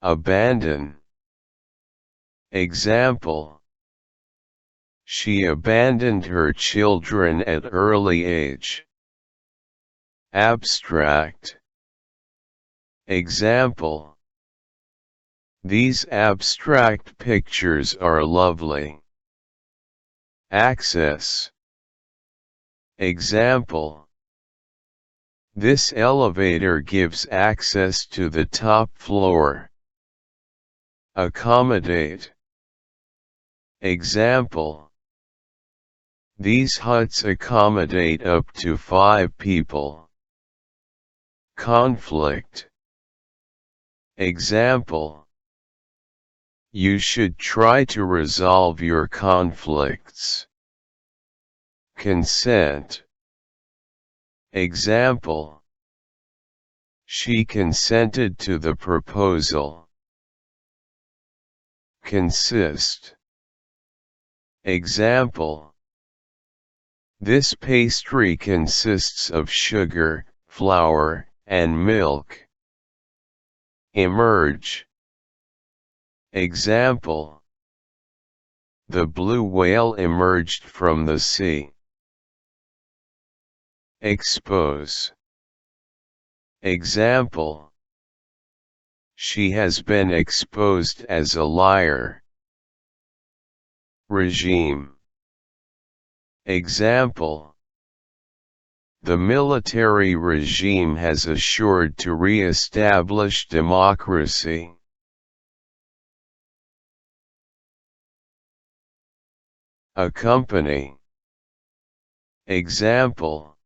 abandon. Example: she abandoned her children at early age. Abstract. Example: these abstract pictures are lovely. Access. Example: this elevator gives access to the top floor. Accommodate. Example: these huts accommodate up to 5 people. Conflict. Example: you should try to resolve your conflicts. Consent. Example: she consented to the proposal. Consist. Example: this pastry consists of sugar, flour, and milk. Emerge. Example: the blue whale emerged from the sea. Expose. Example: she has been exposed as a liar. Regime. Example: the military regime has assured to re-establish democracy. Accompany. Example: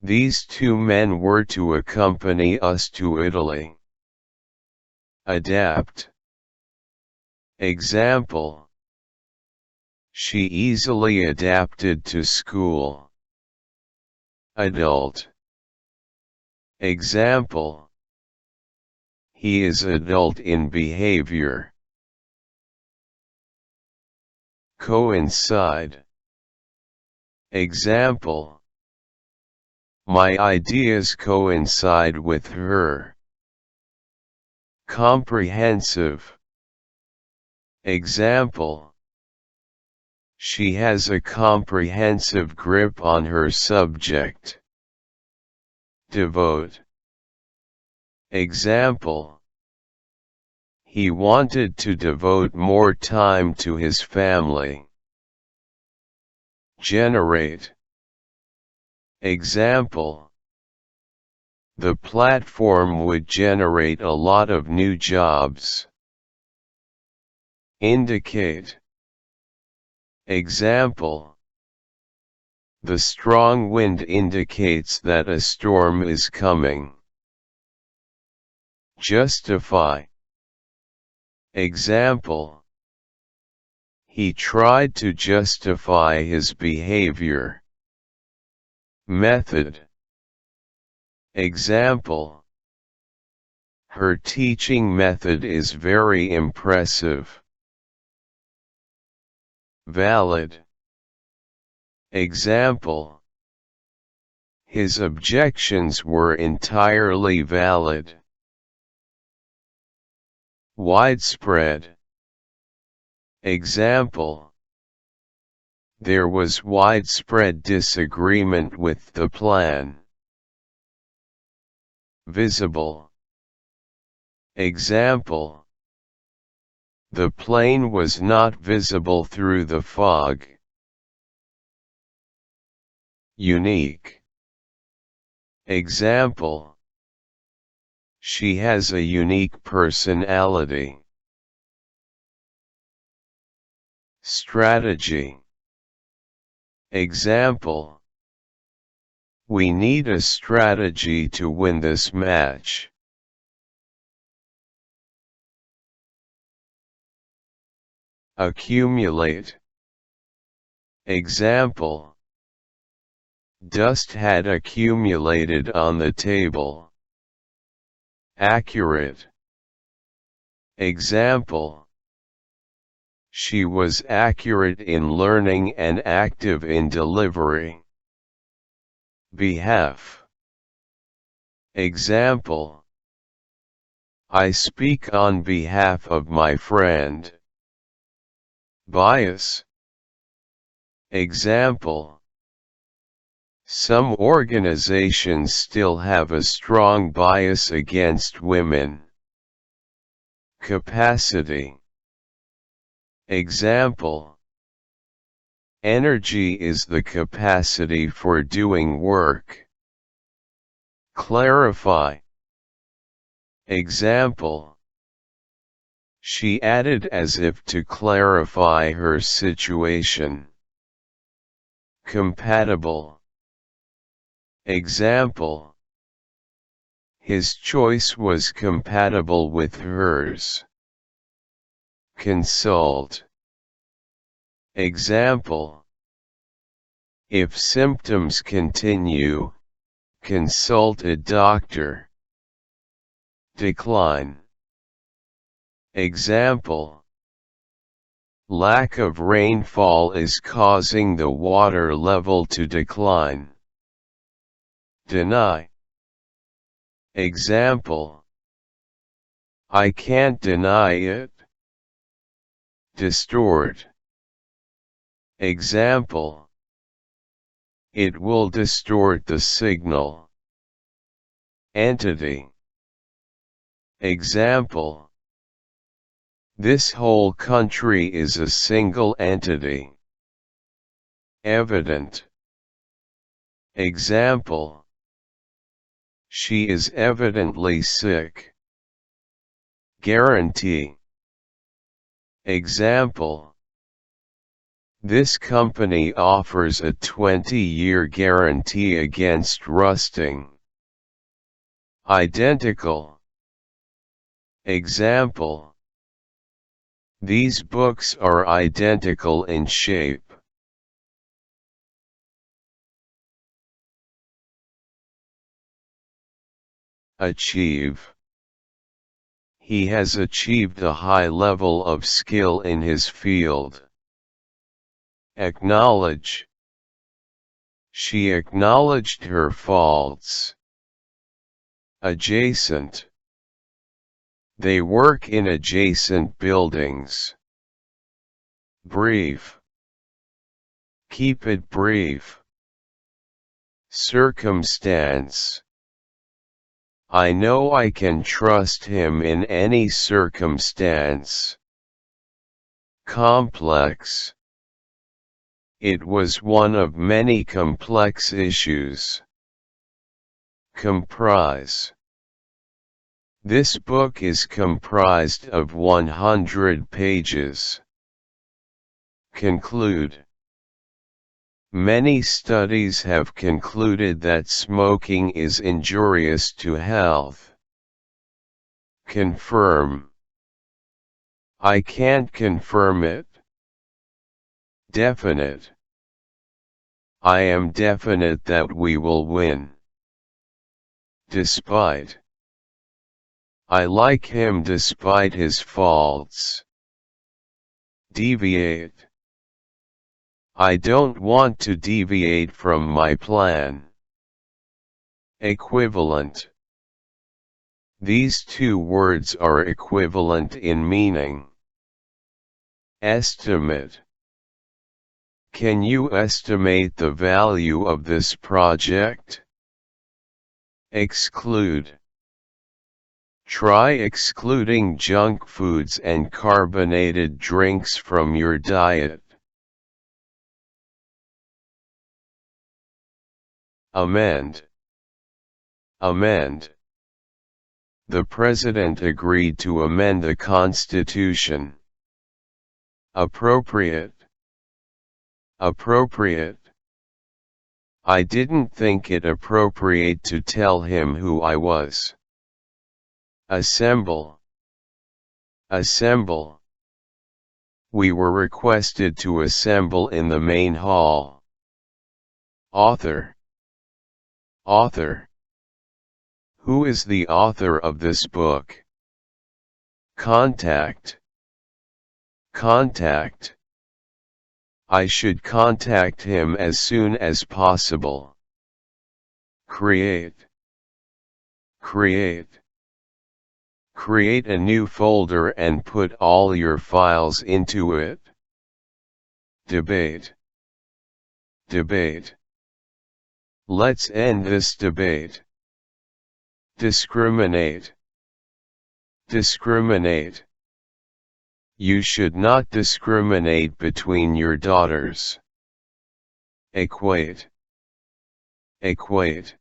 these 2 men were to accompany us to Italy. Adapt. Example: she easily adapted to school. Adult. Example: he is adult in behavior. Coincide. Example: my ideas coincide with her. Comprehensive. Example: she has a comprehensive grip on her subject. Devote. Example: he wanted to devote more time to his family. Generate. Example: the platform would generate a lot of new jobs. Indicate. Example: the strong wind indicates that a storm is coming. Justify. Example: he tried to justify his behavior. Method. Example: her teaching method is very impressive. Valid. Example: his objections were entirely valid. Widespread. Example: there was widespread disagreement with the plan. Visible. Example: the plane was not visible through the fog. Unique. Example: she has a unique personality. Strategy. Example: we need a strategy to win this match. Accumulate. Example: dust had accumulated on the table. Accurate. Example: she was accurate in learning and active in delivery. Behalf. Example: I speak on behalf of my friend. Bias. Example. Some organizations still have a strong bias against women. Capacity. Example. Energy is the capacity for doing work. Clarify. Example. She added as if to clarify her situation. Compatible. Example. His choice was compatible with hers. Consult. Example. If symptoms continue, consult a doctor. Decline. Example. Lack of rainfall is causing the water level to decline. Deny. Example. I can't deny it. Distort. Example. It will distort the signal. Entity. Example. This whole country is a single entity. Evident. Example. She is evidently sick. Guarantee. Example. This company offers a 20-year guarantee against rusting. Identical. Example. These books are identical in shape. Achieve. He has achieved a high level of skill in his field. Acknowledge. She acknowledged her faults. Adjacent. They work in adjacent buildings. Brief. Keep it brief. Circumstance. I know I can trust him in any circumstance. Complex. It was one of many complex issues. Comprise. This book is comprised of 100 pages. Conclude. Many studies have concluded that smoking is injurious to health. Confirm. I can't confirm it. Definite. I am definite that we will win. Despite. I like him despite his faults. Deviate. I don't want to deviate from my plan. Equivalent. These two words are equivalent in meaning. Estimate. Can you estimate the value of this project? Exclude. Try excluding junk foods and carbonated drinks from your diet. Amend. Amend. The President agreed to amend the Constitution. Appropriate. Appropriate. I didn't think it appropriate to tell him who I was. Assemble. Assemble. We were requested to assemble in the main hall. Author. Author. Who is the author of this book? Contact. Contact. I should contact him as soon as possible. Create. Create. Create a new folder and put all your files into it. Debate. Debate. Let's end this debate. Discriminate. Discriminate. You should not discriminate between your daughters. Equate. Equate.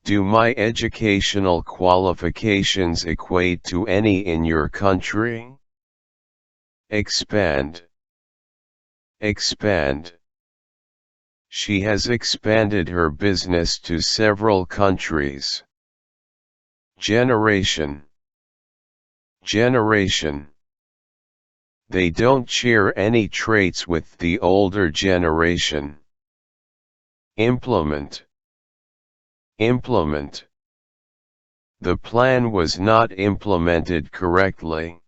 Do my educational qualifications equate to any in your country? Expand. Expand. She has expanded her business to several countries. Generation. Generation. They don't share any traits with the older generation. Implement. Implement. The plan was not implemented correctly.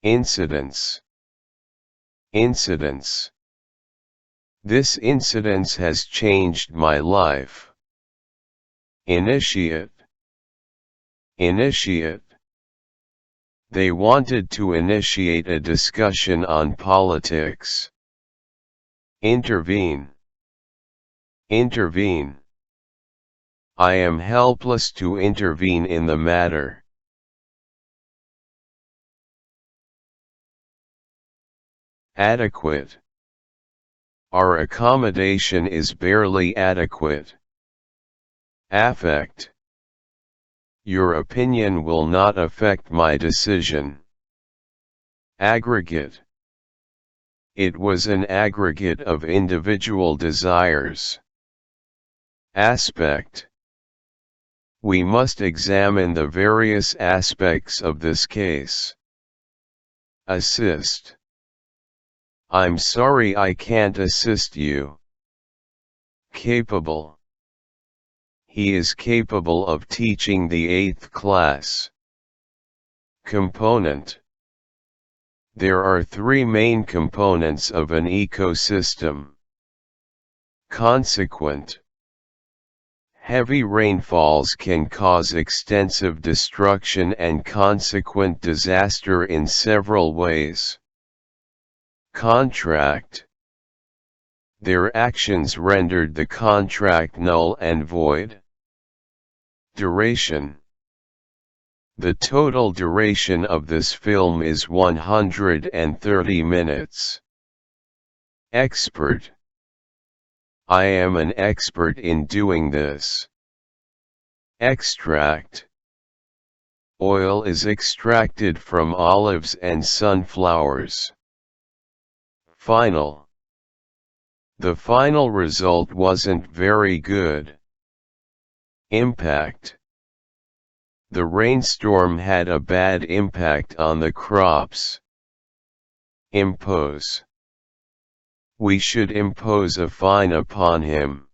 Incidents. Incidents. This incident has changed my life. Initiate. Initiate. They wanted to initiate a discussion on politics. Intervene. Intervene. I am helpless to intervene in the matter. Adequate. Our accommodation is barely adequate. Affect. Your opinion will not affect my decision. Aggregate. It was an aggregate of individual desires. Aspect. We must examine the various aspects of this case. Assist. I'm sorry I can't assist you. Capable. He is capable of teaching the 8th class. Component. There are 3 main components of an ecosystem. Consequent. Heavy rainfalls can cause extensive destruction and consequent disaster in several ways. Contract. Their actions rendered the contract null and void. Duration. The total duration of this film is 130 minutes. Expert. I am an expert in doing this. Extract. Oil is extracted from olives and sunflowers. Final. The final result wasn't very good. Impact. The rainstorm had a bad impact on the crops. Impose. We should impose a fine upon him.